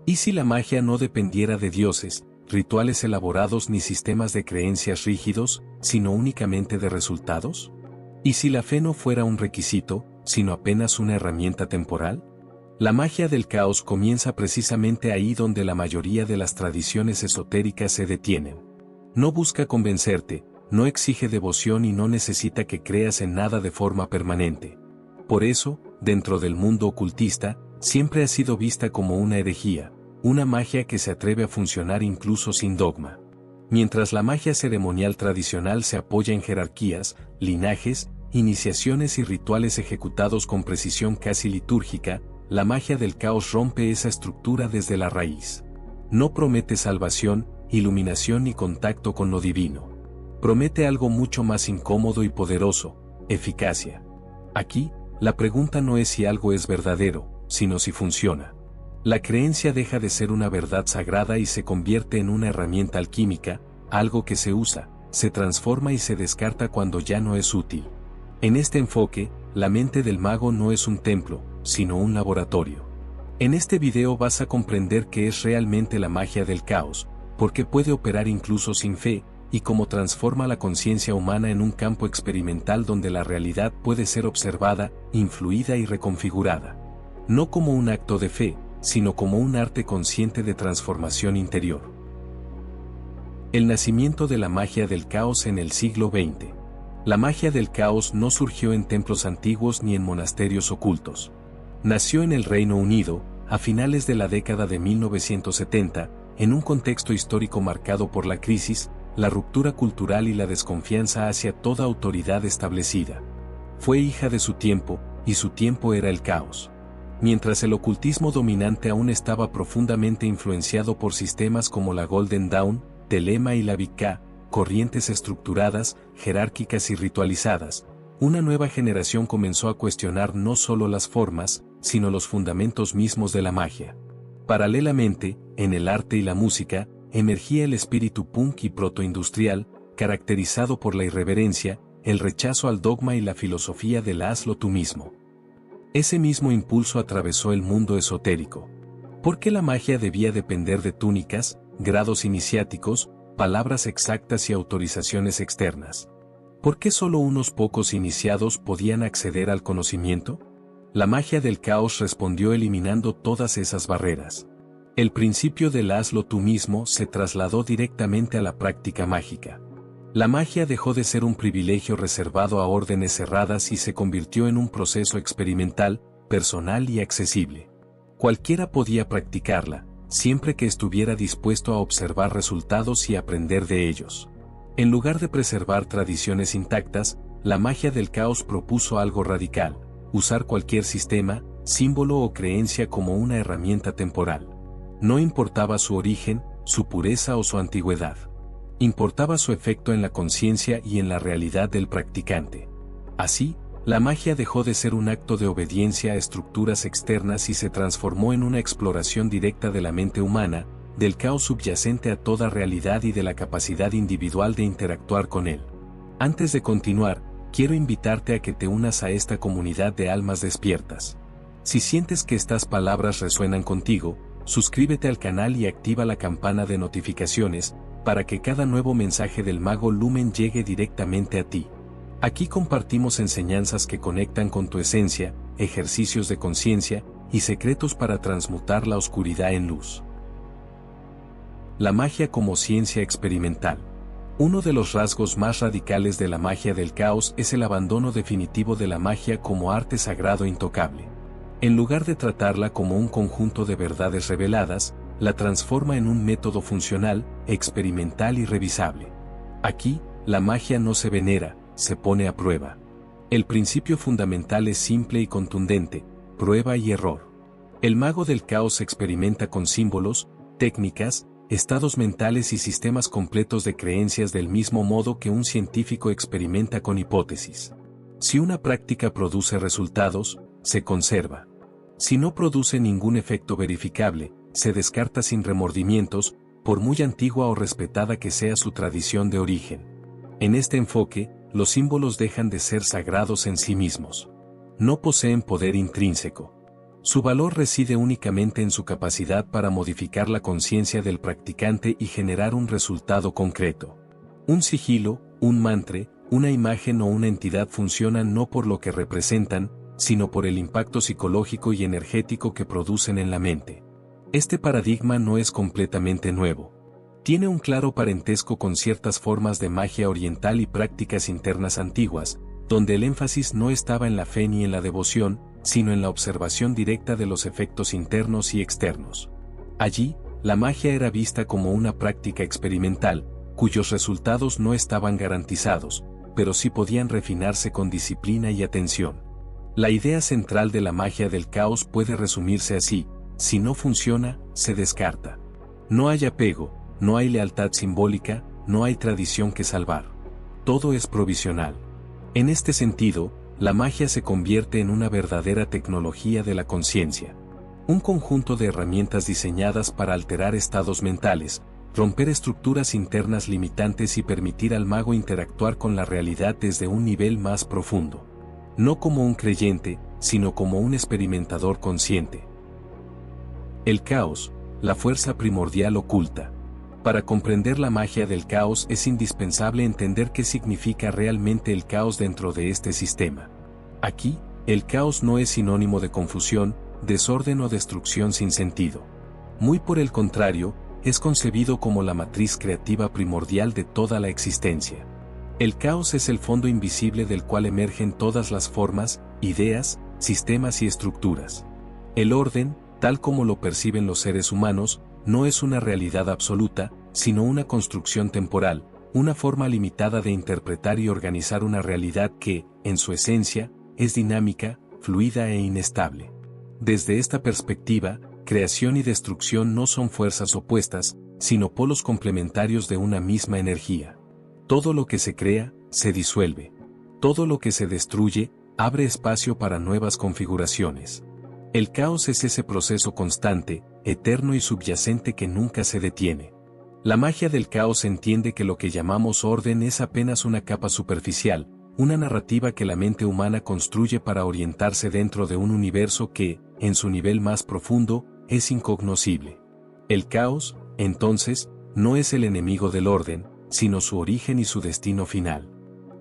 ¿Y si la magia no dependiera de dioses, rituales elaborados ni sistemas de creencias rígidos, sino únicamente de resultados? ¿Y si la fe no fuera un requisito, sino apenas una herramienta temporal? La magia del caos comienza precisamente ahí donde la mayoría de las tradiciones esotéricas se detienen. No busca convencerte, no exige devoción y no necesita que creas en nada de forma permanente. Por eso, dentro del mundo ocultista, siempre ha sido vista como una herejía, una magia que se atreve a funcionar incluso sin dogma. Mientras la magia ceremonial tradicional se apoya en jerarquías, linajes, iniciaciones y rituales ejecutados con precisión casi litúrgica, la magia del caos rompe esa estructura desde la raíz. No promete salvación, iluminación ni contacto con lo divino. Promete algo mucho más incómodo y poderoso: eficacia. Aquí, la pregunta no es si algo es verdadero, sino si funciona. La creencia deja de ser una verdad sagrada y se convierte en una herramienta alquímica, algo que se usa, se transforma y se descarta cuando ya no es útil. En este enfoque, la mente del mago no es un templo, sino un laboratorio. En este video vas a comprender qué es realmente la magia del caos, por qué puede operar incluso sin fe, y cómo transforma la conciencia humana en un campo experimental donde la realidad puede ser observada, influida y reconfigurada. No como un acto de fe, sino como un arte consciente de transformación interior. El nacimiento de la magia del caos en el siglo XX. La magia del caos no surgió en templos antiguos ni en monasterios ocultos. Nació en el Reino Unido, a finales de la década de 1970, en un contexto histórico marcado por la crisis, la ruptura cultural y la desconfianza hacia toda autoridad establecida. Fue hija de su tiempo, y su tiempo era el caos. Mientras el ocultismo dominante aún estaba profundamente influenciado por sistemas como la Golden Dawn, Telema y la Wicca, corrientes estructuradas, jerárquicas y ritualizadas, una nueva generación comenzó a cuestionar no solo las formas, sino los fundamentos mismos de la magia. Paralelamente, en el arte y la música, emergía el espíritu punk y protoindustrial, caracterizado por la irreverencia, el rechazo al dogma y la filosofía del hazlo tú mismo. Ese mismo impulso atravesó el mundo esotérico. ¿Por qué la magia debía depender de túnicas, grados iniciáticos, palabras exactas y autorizaciones externas? ¿Por qué solo unos pocos iniciados podían acceder al conocimiento? La magia del caos respondió eliminando todas esas barreras. El principio del hazlo tú mismo se trasladó directamente a la práctica mágica. La magia dejó de ser un privilegio reservado a órdenes cerradas y se convirtió en un proceso experimental, personal y accesible. Cualquiera podía practicarla, siempre que estuviera dispuesto a observar resultados y aprender de ellos. En lugar de preservar tradiciones intactas, la magia del caos propuso algo radical: usar cualquier sistema, símbolo o creencia como una herramienta temporal. No importaba su origen, su pureza o su antigüedad. Importaba su efecto en la conciencia y en la realidad del practicante. Así, la magia dejó de ser un acto de obediencia a estructuras externas y se transformó en una exploración directa de la mente humana, del caos subyacente a toda realidad y de la capacidad individual de interactuar con él. Antes de continuar, quiero invitarte a que te unas a esta comunidad de almas despiertas. Si sientes que estas palabras resuenan contigo, suscríbete al canal y activa la campana de notificaciones, para que cada nuevo mensaje del Mago Lumen llegue directamente a ti. Aquí compartimos enseñanzas que conectan con tu esencia, ejercicios de conciencia y secretos para transmutar la oscuridad en luz. La magia como ciencia experimental. Uno de los rasgos más radicales de la magia del caos es el abandono definitivo de la magia como arte sagrado intocable. En lugar de tratarla como un conjunto de verdades reveladas, la transforma en un método funcional, experimental y revisable. Aquí, la magia no se venera, se pone a prueba. El principio fundamental es simple y contundente: prueba y error. El mago del caos experimenta con símbolos, técnicas, estados mentales y sistemas completos de creencias del mismo modo que un científico experimenta con hipótesis. Si una práctica produce resultados, se conserva. Si no produce ningún efecto verificable, se descarta sin remordimientos, por muy antigua o respetada que sea su tradición de origen. En este enfoque, los símbolos dejan de ser sagrados en sí mismos. No poseen poder intrínseco. Su valor reside únicamente en su capacidad para modificar la conciencia del practicante y generar un resultado concreto. Un sigilo, un mantra, una imagen o una entidad funcionan no por lo que representan, sino por el impacto psicológico y energético que producen en la mente. Este paradigma no es completamente nuevo. Tiene un claro parentesco con ciertas formas de magia oriental y prácticas internas antiguas, donde el énfasis no estaba en la fe ni en la devoción, sino en la observación directa de los efectos internos y externos. Allí, la magia era vista como una práctica experimental, cuyos resultados no estaban garantizados, pero sí podían refinarse con disciplina y atención. La idea central de la magia del caos puede resumirse así: si no funciona, se descarta. No hay apego, no hay lealtad simbólica, no hay tradición que salvar. Todo es provisional. En este sentido, la magia se convierte en una verdadera tecnología de la conciencia. Un conjunto de herramientas diseñadas para alterar estados mentales, romper estructuras internas limitantes y permitir al mago interactuar con la realidad desde un nivel más profundo. No como un creyente, sino como un experimentador consciente. El caos, la fuerza primordial oculta. Para comprender la magia del caos es indispensable entender qué significa realmente el caos dentro de este sistema. Aquí, el caos no es sinónimo de confusión, desorden o destrucción sin sentido. Muy por el contrario, es concebido como la matriz creativa primordial de toda la existencia. El caos es el fondo invisible del cual emergen todas las formas, ideas, sistemas y estructuras. El orden, tal como lo perciben los seres humanos, no es una realidad absoluta, sino una construcción temporal, una forma limitada de interpretar y organizar una realidad que, en su esencia, es dinámica, fluida e inestable. Desde esta perspectiva, creación y destrucción no son fuerzas opuestas, sino polos complementarios de una misma energía. Todo lo que se crea, se disuelve. Todo lo que se destruye, abre espacio para nuevas configuraciones. El caos es ese proceso constante, eterno y subyacente que nunca se detiene. La magia del caos entiende que lo que llamamos orden es apenas una capa superficial, una narrativa que la mente humana construye para orientarse dentro de un universo que, en su nivel más profundo, es incognoscible. El caos, entonces, no es el enemigo del orden, sino su origen y su destino final.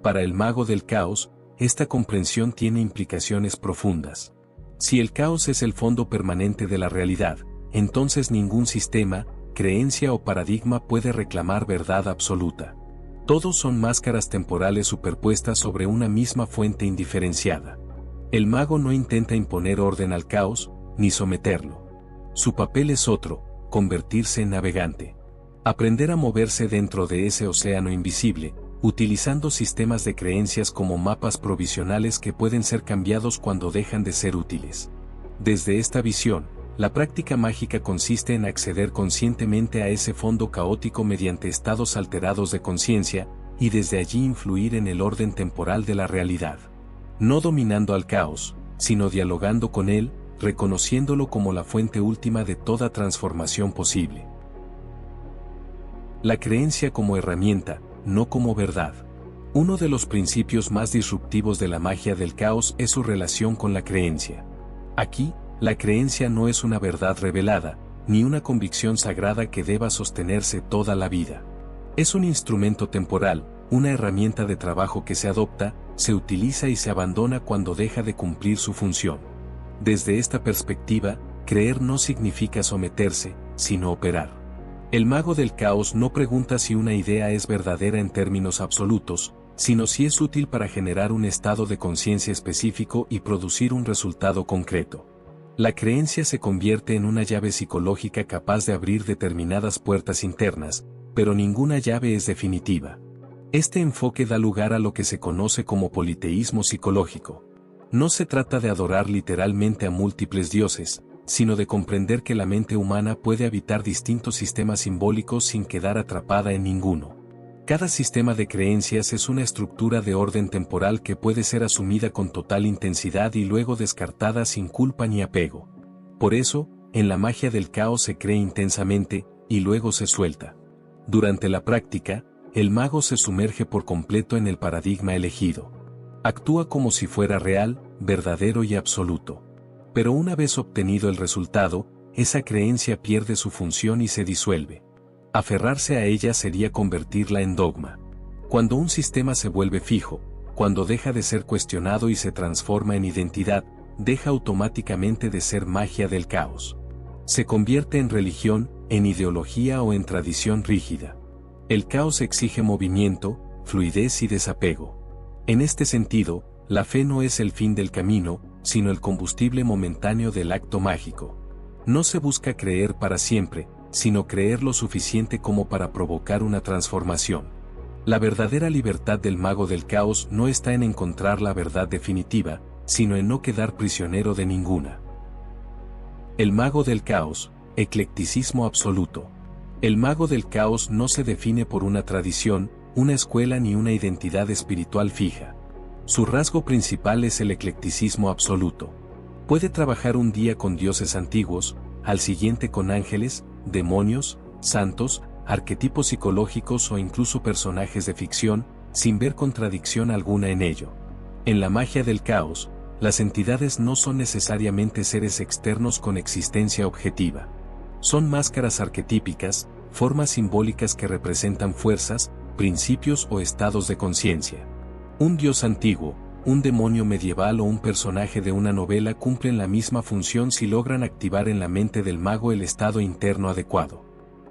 Para el mago del caos, esta comprensión tiene implicaciones profundas. Si el caos es el fondo permanente de la realidad, entonces ningún sistema, creencia o paradigma puede reclamar verdad absoluta. Todos son máscaras temporales superpuestas sobre una misma fuente indiferenciada. El mago no intenta imponer orden al caos, ni someterlo. Su papel es otro: convertirse en navegante. Aprender a moverse dentro de ese océano invisible, utilizando sistemas de creencias como mapas provisionales que pueden ser cambiados cuando dejan de ser útiles. Desde esta visión, la práctica mágica consiste en acceder conscientemente a ese fondo caótico mediante estados alterados de conciencia, y desde allí influir en el orden temporal de la realidad. No dominando al caos, sino dialogando con él, reconociéndolo como la fuente última de toda transformación posible. La creencia como herramienta, no como verdad. Uno de los principios más disruptivos de la magia del caos es su relación con la creencia. Aquí, la creencia no es una verdad revelada, ni una convicción sagrada que deba sostenerse toda la vida. Es un instrumento temporal, una herramienta de trabajo que se adopta, se utiliza y se abandona cuando deja de cumplir su función. Desde esta perspectiva, creer no significa someterse, sino operar. El mago del caos no pregunta si una idea es verdadera en términos absolutos, sino si es útil para generar un estado de conciencia específico y producir un resultado concreto. La creencia se convierte en una llave psicológica capaz de abrir determinadas puertas internas, pero ninguna llave es definitiva. Este enfoque da lugar a lo que se conoce como politeísmo psicológico. No se trata de adorar literalmente a múltiples dioses, sino de comprender que la mente humana puede habitar distintos sistemas simbólicos sin quedar atrapada en ninguno. Cada sistema de creencias es una estructura de orden temporal que puede ser asumida con total intensidad y luego descartada sin culpa ni apego. Por eso, en la magia del caos se cree intensamente, y luego se suelta. Durante la práctica, el mago se sumerge por completo en el paradigma elegido. Actúa como si fuera real, verdadero y absoluto. Pero una vez obtenido el resultado, esa creencia pierde su función y se disuelve. Aferrarse a ella sería convertirla en dogma. Cuando un sistema se vuelve fijo, cuando deja de ser cuestionado y se transforma en identidad, deja automáticamente de ser magia del caos. Se convierte en religión, en ideología o en tradición rígida. El caos exige movimiento, fluidez y desapego. En este sentido, la fe no es el fin del camino, sino el combustible momentáneo del acto mágico. No se busca creer para siempre, sino creer lo suficiente como para provocar una transformación. La verdadera libertad del mago del caos no está en encontrar la verdad definitiva, sino en no quedar prisionero de ninguna. El mago del caos, eclecticismo absoluto. El mago del caos no se define por una tradición, una escuela ni una identidad espiritual fija. Su rasgo principal es el eclecticismo absoluto. Puede trabajar un día con dioses antiguos, al siguiente con ángeles, demonios, santos, arquetipos psicológicos o incluso personajes de ficción, sin ver contradicción alguna en ello. En la magia del caos, las entidades no son necesariamente seres externos con existencia objetiva. Son máscaras arquetípicas, formas simbólicas que representan fuerzas, principios o estados de conciencia. Un dios antiguo, un demonio medieval o un personaje de una novela cumplen la misma función si logran activar en la mente del mago el estado interno adecuado.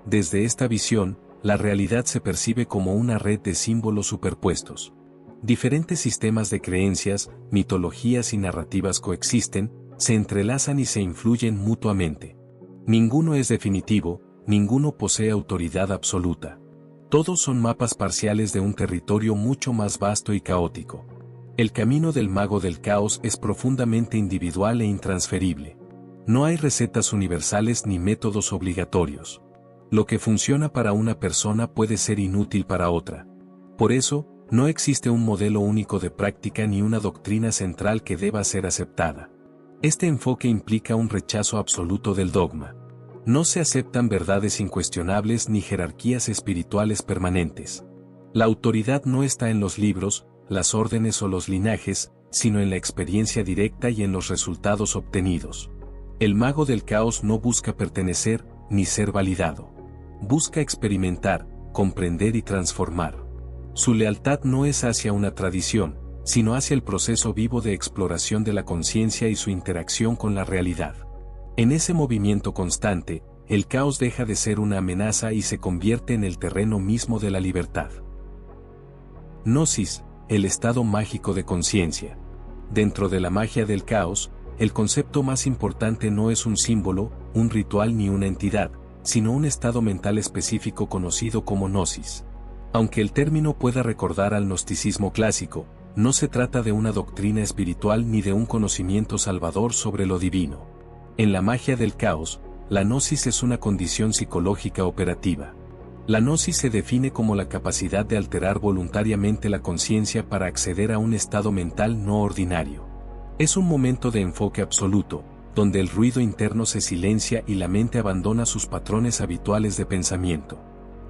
Desde esta visión, la realidad se percibe como una red de símbolos superpuestos. Diferentes sistemas de creencias, mitologías y narrativas coexisten, se entrelazan y se influyen mutuamente. Ninguno es definitivo, ninguno posee autoridad absoluta. Todos son mapas parciales de un territorio mucho más vasto y caótico. El camino del mago del caos es profundamente individual e intransferible. No hay recetas universales ni métodos obligatorios. Lo que funciona para una persona puede ser inútil para otra. Por eso, no existe un modelo único de práctica ni una doctrina central que deba ser aceptada. Este enfoque implica un rechazo absoluto del dogma. No se aceptan verdades incuestionables ni jerarquías espirituales permanentes. La autoridad no está en los libros, las órdenes o los linajes, sino en la experiencia directa y en los resultados obtenidos. El mago del caos no busca pertenecer, ni ser validado. Busca experimentar, comprender y transformar. Su lealtad no es hacia una tradición, sino hacia el proceso vivo de exploración de la conciencia y su interacción con la realidad. En ese movimiento constante, el caos deja de ser una amenaza y se convierte en el terreno mismo de la libertad. Gnosis, el estado mágico de conciencia. Dentro de la magia del caos, el concepto más importante no es un símbolo, un ritual ni una entidad, sino un estado mental específico conocido como gnosis. Aunque el término pueda recordar al gnosticismo clásico, no se trata de una doctrina espiritual ni de un conocimiento salvador sobre lo divino. En la magia del caos, la gnosis es una condición psicológica operativa. La gnosis se define como la capacidad de alterar voluntariamente la conciencia para acceder a un estado mental no ordinario. Es un momento de enfoque absoluto, donde el ruido interno se silencia y la mente abandona sus patrones habituales de pensamiento.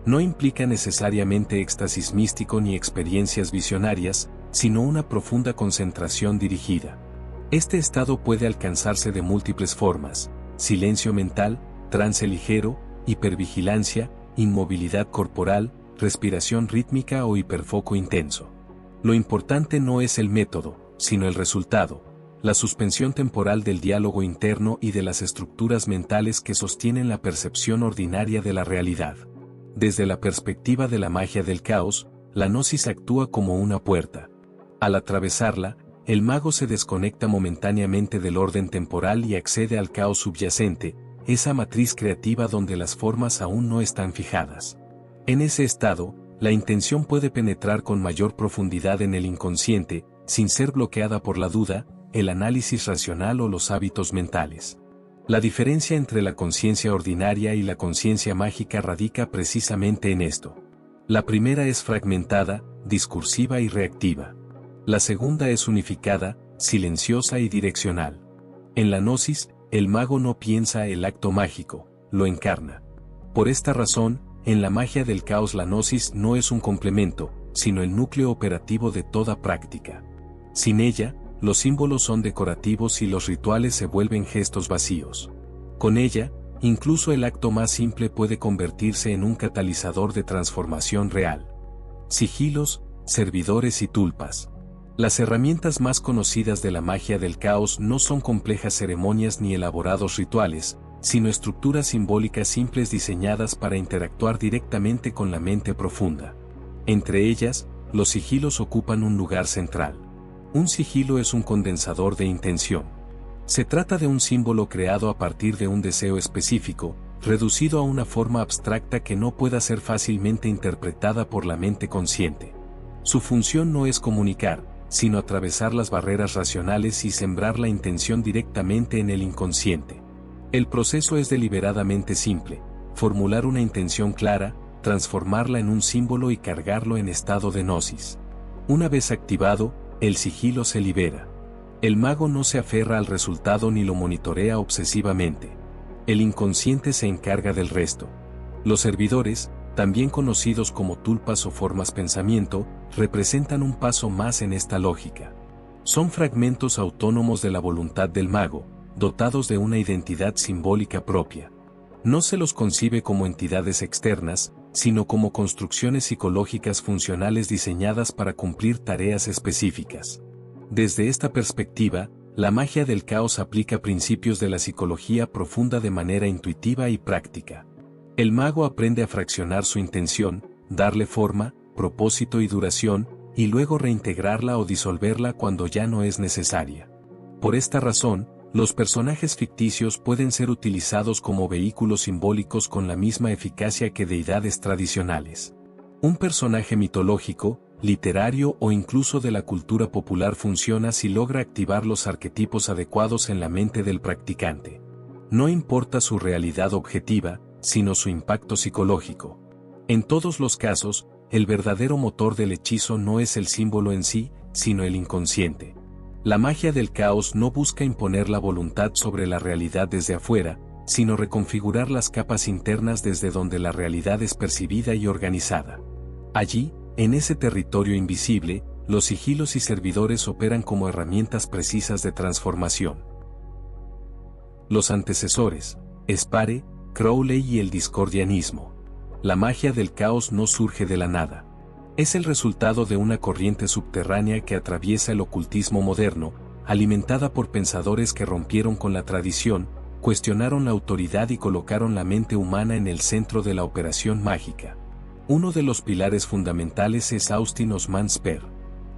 No implica necesariamente éxtasis místico ni experiencias visionarias, sino una profunda concentración dirigida. Este estado puede alcanzarse de múltiples formas: silencio mental, trance ligero, hipervigilancia, inmovilidad corporal, respiración rítmica o hiperfoco intenso. Lo importante no es el método, sino el resultado, la suspensión temporal del diálogo interno y de las estructuras mentales que sostienen la percepción ordinaria de la realidad. Desde la perspectiva de la magia del caos, la gnosis actúa como una puerta. Al atravesarla, el mago se desconecta momentáneamente del orden temporal y accede al caos subyacente, esa matriz creativa donde las formas aún no están fijadas. En ese estado, la intención puede penetrar con mayor profundidad en el inconsciente, sin ser bloqueada por la duda, el análisis racional o los hábitos mentales. La diferencia entre la conciencia ordinaria y la conciencia mágica radica precisamente en esto. La primera es fragmentada, discursiva y reactiva. La segunda es unificada, silenciosa y direccional. En la gnosis, el mago no piensa el acto mágico, lo encarna. Por esta razón, en la magia del caos la gnosis no es un complemento, sino el núcleo operativo de toda práctica. Sin ella, los símbolos son decorativos y los rituales se vuelven gestos vacíos. Con ella, incluso el acto más simple puede convertirse en un catalizador de transformación real. Sigilos, servidores y tulpas. Las herramientas más conocidas de la magia del caos no son complejas ceremonias ni elaborados rituales, sino estructuras simbólicas simples diseñadas para interactuar directamente con la mente profunda. Entre ellas, los sigilos ocupan un lugar central. Un sigilo es un condensador de intención. Se trata de un símbolo creado a partir de un deseo específico, reducido a una forma abstracta que no pueda ser fácilmente interpretada por la mente consciente. Su función no es comunicar, sino atravesar las barreras racionales y sembrar la intención directamente en el inconsciente. El proceso es deliberadamente simple: formular una intención clara, transformarla en un símbolo y cargarlo en estado de gnosis. Una vez activado, el sigilo se libera. El mago no se aferra al resultado ni lo monitorea obsesivamente. El inconsciente se encarga del resto. Los servidores, también conocidos como tulpas o formas pensamiento, representan un paso más en esta lógica. Son fragmentos autónomos de la voluntad del mago, dotados de una identidad simbólica propia. No se los concibe como entidades externas, sino como construcciones psicológicas funcionales diseñadas para cumplir tareas específicas. Desde esta perspectiva, la magia del caos aplica principios de la psicología profunda de manera intuitiva y práctica. El mago aprende a fraccionar su intención, darle forma, propósito y duración, y luego reintegrarla o disolverla cuando ya no es necesaria. Por esta razón, los personajes ficticios pueden ser utilizados como vehículos simbólicos con la misma eficacia que deidades tradicionales. Un personaje mitológico, literario o incluso de la cultura popular funciona si logra activar los arquetipos adecuados en la mente del practicante. No importa su realidad objetiva, sino su impacto psicológico. En todos los casos, el verdadero motor del hechizo no es el símbolo en sí, sino el inconsciente. La magia del caos no busca imponer la voluntad sobre la realidad desde afuera, sino reconfigurar las capas internas desde donde la realidad es percibida y organizada. Allí, en ese territorio invisible, los sigilos y servidores operan como herramientas precisas de transformación. Los antecesores: Spare, Crowley y el discordianismo. La magia del caos no surge de la nada. Es el resultado de una corriente subterránea que atraviesa el ocultismo moderno, alimentada por pensadores que rompieron con la tradición, cuestionaron la autoridad y colocaron la mente humana en el centro de la operación mágica. Uno de los pilares fundamentales es Austin Osman Spare.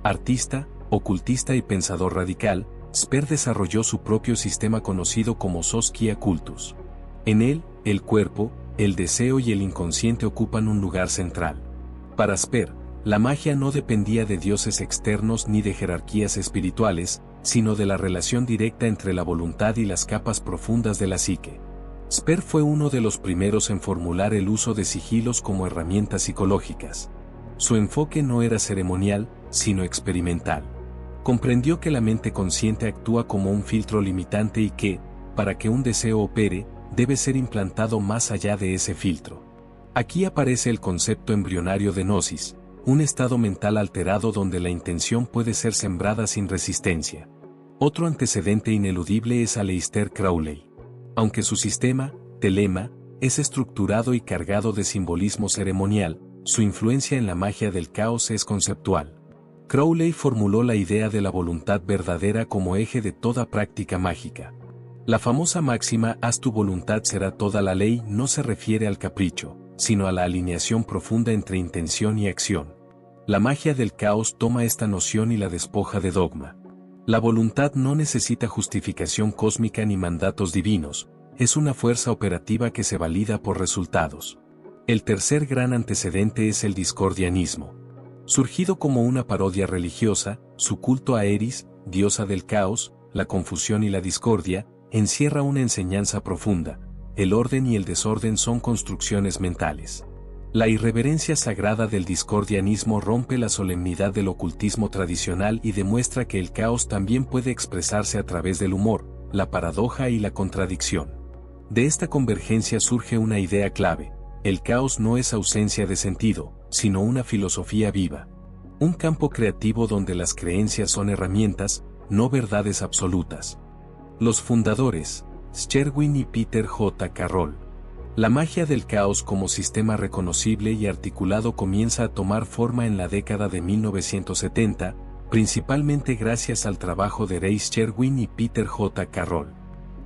Artista, ocultista y pensador radical, Spare desarrolló su propio sistema conocido como Soskia Cultus. En él, el cuerpo, el deseo y el inconsciente ocupan un lugar central. Para Spare, la magia no dependía de dioses externos ni de jerarquías espirituales, sino de la relación directa entre la voluntad y las capas profundas de la psique. Spare fue uno de los primeros en formular el uso de sigilos como herramientas psicológicas. Su enfoque no era ceremonial, sino experimental. Comprendió que la mente consciente actúa como un filtro limitante y que, para que un deseo opere, debe ser implantado más allá de ese filtro. Aquí aparece el concepto embrionario de gnosis, un estado mental alterado donde la intención puede ser sembrada sin resistencia. Otro antecedente ineludible es Aleister Crowley. Aunque su sistema, telema, es estructurado y cargado de simbolismo ceremonial, su influencia en la magia del caos es conceptual. Crowley formuló la idea de la voluntad verdadera como eje de toda práctica mágica. La famosa máxima "haz tu voluntad será toda la ley" no se refiere al capricho, sino a la alineación profunda entre intención y acción. La magia del caos toma esta noción y la despoja de dogma. La voluntad no necesita justificación cósmica ni mandatos divinos, es una fuerza operativa que se valida por resultados. El tercer gran antecedente es el discordianismo. Surgido como una parodia religiosa, su culto a Eris, diosa del caos, la confusión y la discordia, encierra una enseñanza profunda: el orden y el desorden son construcciones mentales. La irreverencia sagrada del discordianismo rompe la solemnidad del ocultismo tradicional y demuestra que el caos también puede expresarse a través del humor, la paradoja y la contradicción. De esta convergencia surge una idea clave: el caos no es ausencia de sentido, sino una filosofía viva. Un campo creativo donde las creencias son herramientas, no verdades absolutas. Los fundadores, Sherwin y Peter J. Carroll. La magia del caos como sistema reconocible y articulado comienza a tomar forma en la década de 1970, principalmente gracias al trabajo de Ray Sherwin y Peter J. Carroll.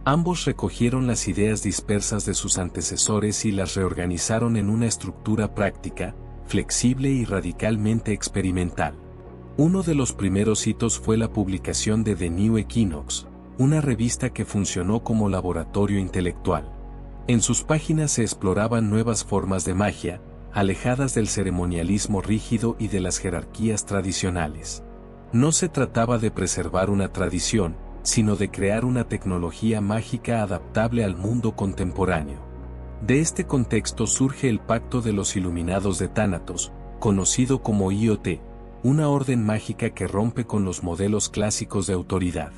Ambos recogieron las ideas dispersas de sus antecesores y las reorganizaron en una estructura práctica, flexible y radicalmente experimental. Uno de los primeros hitos fue la publicación de The New Equinox, una revista que funcionó como laboratorio intelectual. En sus páginas se exploraban nuevas formas de magia, alejadas del ceremonialismo rígido y de las jerarquías tradicionales. No se trataba de preservar una tradición, sino de crear una tecnología mágica adaptable al mundo contemporáneo. De este contexto surge el Pacto de los Iluminados de Thanatos, conocido como IoT, una orden mágica que rompe con los modelos clásicos de autoridad.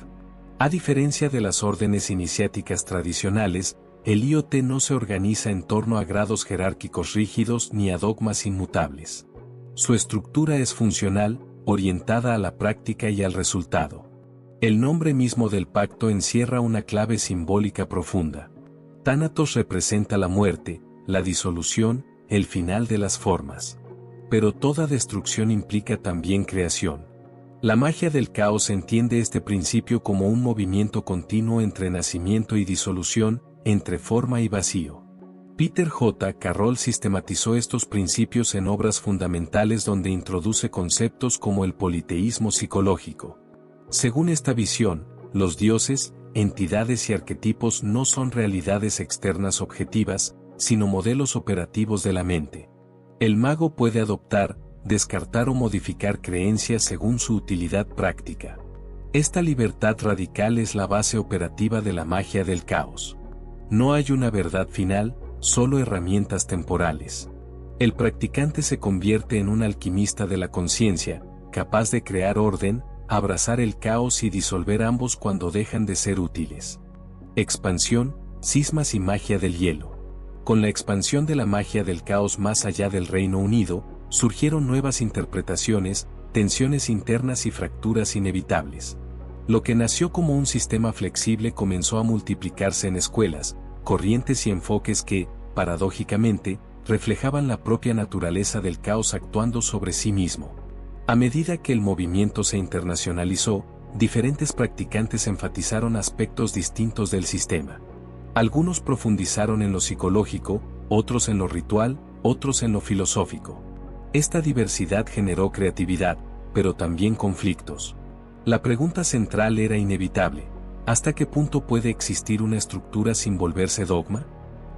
A diferencia de las órdenes iniciáticas tradicionales, el IoT no se organiza en torno a grados jerárquicos rígidos ni a dogmas inmutables. Su estructura es funcional, orientada a la práctica y al resultado. El nombre mismo del pacto encierra una clave simbólica profunda. Thanatos representa la muerte, la disolución, el final de las formas. Pero toda destrucción implica también creación. La magia del caos entiende este principio como un movimiento continuo entre nacimiento y disolución, entre forma y vacío. Peter J. Carroll sistematizó estos principios en obras fundamentales donde introduce conceptos como el politeísmo psicológico. Según esta visión, los dioses, entidades y arquetipos no son realidades externas objetivas, sino modelos operativos de la mente. El mago puede adoptar, descartar o modificar creencias según su utilidad práctica. Esta libertad radical es la base operativa de la magia del caos. No hay una verdad final, solo herramientas temporales. El practicante se convierte en un alquimista de la conciencia, capaz de crear orden, abrazar el caos y disolver ambos cuando dejan de ser útiles. Expansión, cismas y magia del hielo. Con la expansión de la magia del caos más allá del Reino Unido, surgieron nuevas interpretaciones, tensiones internas y fracturas inevitables. Lo que nació como un sistema flexible comenzó a multiplicarse en escuelas, corrientes y enfoques que, paradójicamente, reflejaban la propia naturaleza del caos actuando sobre sí mismo. A medida que el movimiento se internacionalizó, diferentes practicantes enfatizaron aspectos distintos del sistema. Algunos profundizaron en lo psicológico, otros en lo ritual, otros en lo filosófico. Esta diversidad generó creatividad, pero también conflictos. La pregunta central era inevitable: ¿hasta qué punto puede existir una estructura sin volverse dogma?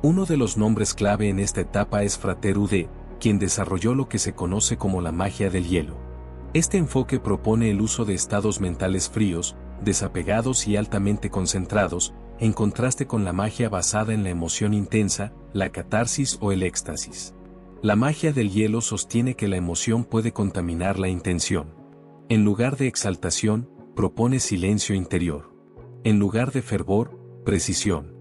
Uno de los nombres clave en esta etapa es Frater Ude, quien desarrolló lo que se conoce como la magia del hielo. Este enfoque propone el uso de estados mentales fríos, desapegados y altamente concentrados, en contraste con la magia basada en la emoción intensa, la catarsis o el éxtasis. La magia del hielo sostiene que la emoción puede contaminar la intención. En lugar de exaltación, propone silencio interior. En lugar de fervor, precisión.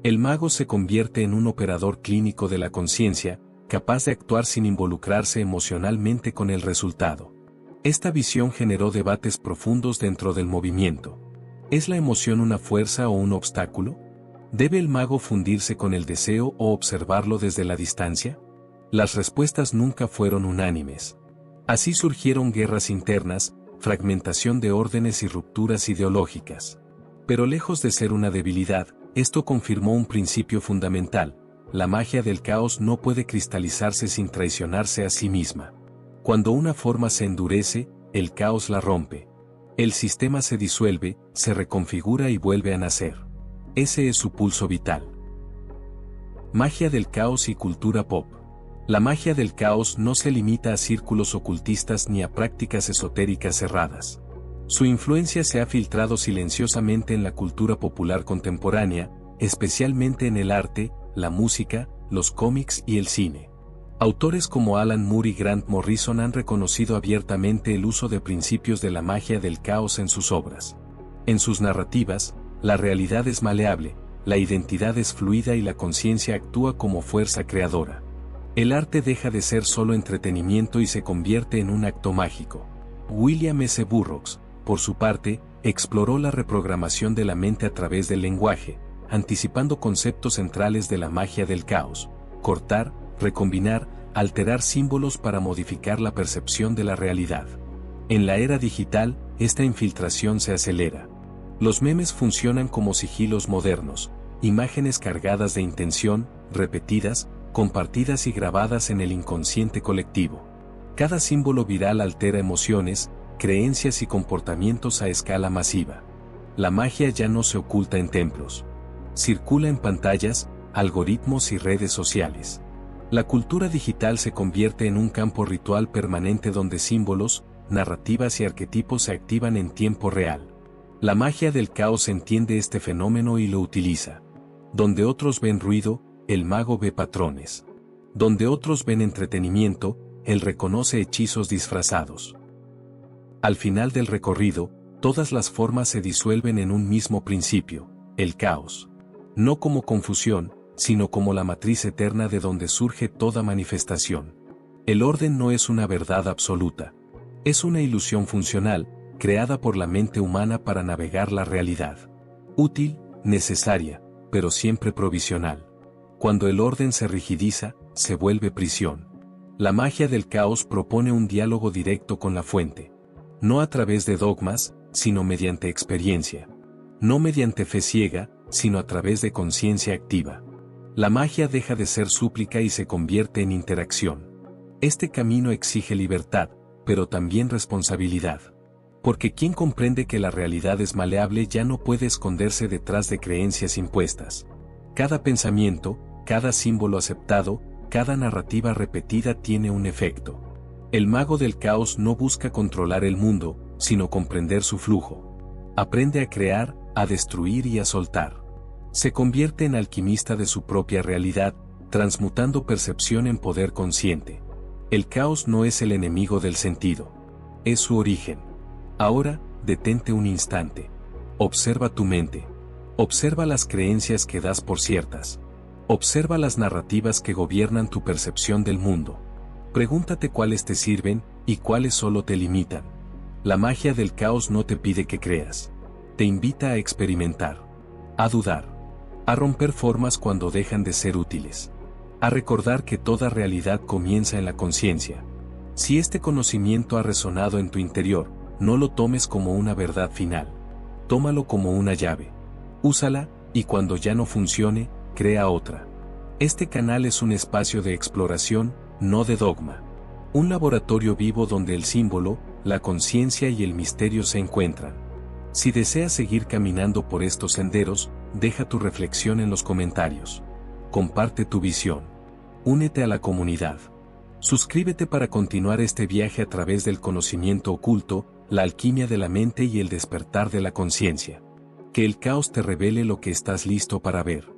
El mago se convierte en un operador clínico de la conciencia, capaz de actuar sin involucrarse emocionalmente con el resultado. Esta visión generó debates profundos dentro del movimiento. ¿Es la emoción una fuerza o un obstáculo? ¿Debe el mago fundirse con el deseo o observarlo desde la distancia? Las respuestas nunca fueron unánimes. Así surgieron guerras internas, fragmentación de órdenes y rupturas ideológicas. Pero lejos de ser una debilidad, esto confirmó un principio fundamental: la magia del caos no puede cristalizarse sin traicionarse a sí misma. Cuando una forma se endurece, el caos la rompe. El sistema se disuelve, se reconfigura y vuelve a nacer. Ese es su pulso vital. Magia del caos y cultura pop. La magia del caos no se limita a círculos ocultistas ni a prácticas esotéricas cerradas. Su influencia se ha filtrado silenciosamente en la cultura popular contemporánea, especialmente en el arte, la música, los cómics y el cine. Autores como Alan Moore y Grant Morrison han reconocido abiertamente el uso de principios de la magia del caos en sus obras. En sus narrativas, la realidad es maleable, la identidad es fluida y la conciencia actúa como fuerza creadora. El arte deja de ser solo entretenimiento y se convierte en un acto mágico. William S. Burroughs, por su parte, exploró la reprogramación de la mente a través del lenguaje, anticipando conceptos centrales de la magia del caos: cortar, recombinar, alterar símbolos para modificar la percepción de la realidad. En la era digital, esta infiltración se acelera. Los memes funcionan como sigilos modernos, imágenes cargadas de intención, repetidas, compartidas y grabadas en el inconsciente colectivo. Cada símbolo viral altera emociones, creencias y comportamientos a escala masiva. La magia ya no se oculta en templos. Circula en pantallas, algoritmos y redes sociales. La cultura digital se convierte en un campo ritual permanente donde símbolos, narrativas y arquetipos se activan en tiempo real. La magia del caos entiende este fenómeno y lo utiliza. Donde otros ven ruido, el mago ve patrones. Donde otros ven entretenimiento, él reconoce hechizos disfrazados. Al final del recorrido, todas las formas se disuelven en un mismo principio: el caos. No como confusión, sino como la matriz eterna de donde surge toda manifestación. El orden no es una verdad absoluta. Es una ilusión funcional, creada por la mente humana para navegar la realidad. Útil, necesaria, pero siempre provisional. Cuando el orden se rigidiza, se vuelve prisión. La magia del caos propone un diálogo directo con la fuente. No a través de dogmas, sino mediante experiencia. No mediante fe ciega, sino a través de conciencia activa. La magia deja de ser súplica y se convierte en interacción. Este camino exige libertad, pero también responsabilidad. Porque quien comprende que la realidad es maleable ya no puede esconderse detrás de creencias impuestas. Cada pensamiento, cada símbolo aceptado, cada narrativa repetida tiene un efecto. El mago del caos no busca controlar el mundo, sino comprender su flujo. Aprende a crear, a destruir y a soltar. Se convierte en alquimista de su propia realidad, transmutando percepción en poder consciente. El caos no es el enemigo del sentido. Es su origen. Ahora, detente un instante. Observa tu mente. Observa las creencias que das por ciertas. Observa las narrativas que gobiernan tu percepción del mundo. Pregúntate cuáles te sirven y cuáles solo te limitan. La magia del caos no te pide que creas. Te invita a experimentar. A dudar. A romper formas cuando dejan de ser útiles. A recordar que toda realidad comienza en la conciencia. Si este conocimiento ha resonado en tu interior, no lo tomes como una verdad final. Tómalo como una llave. Úsala, y cuando ya no funcione, crea otra. Este canal es un espacio de exploración, no de dogma. Un laboratorio vivo donde el símbolo, la conciencia y el misterio se encuentran. Si deseas seguir caminando por estos senderos, deja tu reflexión en los comentarios. Comparte tu visión. Únete a la comunidad. Suscríbete para continuar este viaje a través del conocimiento oculto, la alquimia de la mente y el despertar de la conciencia. Que el caos te revele lo que estás listo para ver.